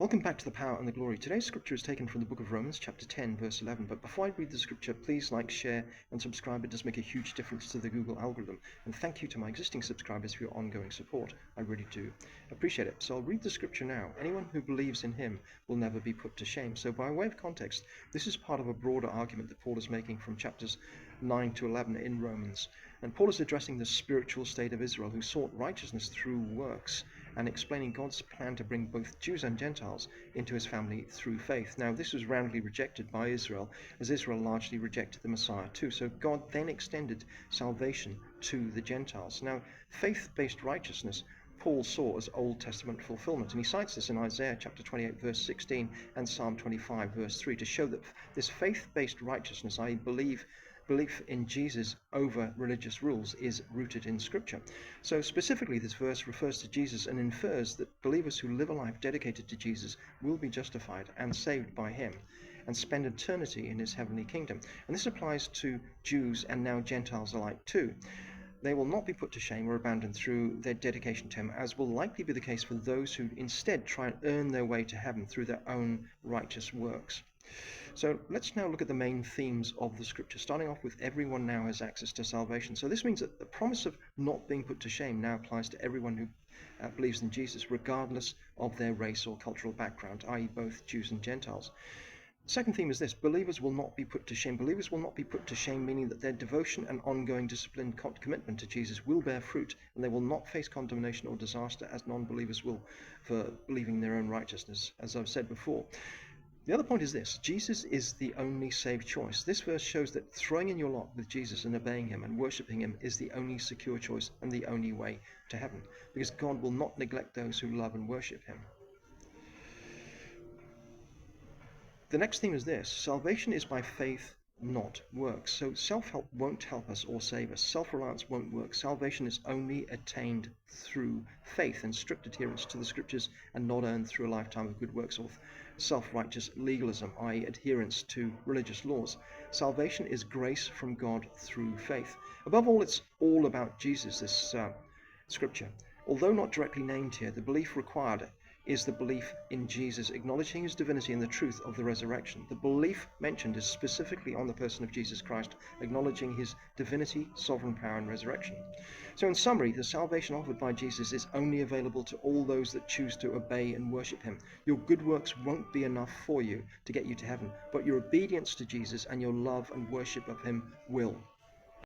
Welcome back to The Power and the Glory. Today's scripture is taken from the book of Romans, chapter 10, verse 11. But before I read the scripture, please like, share, and subscribe. It does make a huge difference to the Google algorithm. And thank you to my existing subscribers for your ongoing support. I really do appreciate it. So I'll read the scripture now. Anyone who believes in him will never be put to shame. So by way of context, this is part of a broader argument that Paul is making from chapters 9 to 11 in Romans. And Paul is addressing the spiritual state of Israel who sought righteousness through works, and explaining God's plan to bring both Jews and Gentiles into his family through faith. Now, this was roundly rejected by Israel, as Israel largely rejected the Messiah too. So God then extended salvation to the Gentiles. Now, faith-based righteousness Paul saw as Old Testament fulfillment, and he cites this in Isaiah chapter 28 verse 16 and Psalm 25 verse 3 to show that this faith-based righteousness, I belief in Jesus over religious rules, is rooted in Scripture. So specifically, this verse refers to Jesus and infers that believers who live a life dedicated to Jesus will be justified and saved by him and spend eternity in his heavenly kingdom. And this applies to Jews and now Gentiles alike too. They will not be put to shame or abandoned through their dedication to him, as will likely be the case for those who instead try and earn their way to heaven through their own righteous works. So let's now look at the main themes of the scripture, starting off with everyone now has access to salvation. So this means that the promise of not being put to shame now applies to everyone who believes in Jesus, regardless of their race or cultural background, i.e. both Jews and Gentiles. Second theme is this: believers will not be put to shame. Believers will not be put to shame, meaning that their devotion and ongoing disciplined commitment to Jesus will bear fruit, and they will not face condemnation or disaster as non-believers will for believing their own righteousness, as I've said before. The other point is this: Jesus is the only saved choice. This verse shows that throwing in your lot with Jesus and obeying him and worshipping him is the only secure choice and the only way to heaven, because God will not neglect those who love and worship him. The next theme is this: salvation is by faith, not works. So self-help won't help us or save us. Self-reliance won't work. Salvation is only attained through faith and strict adherence to the scriptures, and not earned through a lifetime of good works or self-righteous legalism, i.e. adherence to religious laws. Salvation is grace from God through faith. Above all, it's all about Jesus, this scripture. Although not directly named here, the belief required is the belief in Jesus, acknowledging his divinity and the truth of the resurrection. The belief mentioned is specifically on the person of Jesus Christ, acknowledging his divinity, sovereign power, and resurrection. So in summary, the salvation offered by Jesus is only available to all those that choose to obey and worship him. Your good works won't be enough for you to get you to heaven, but your obedience to Jesus and your love and worship of him will.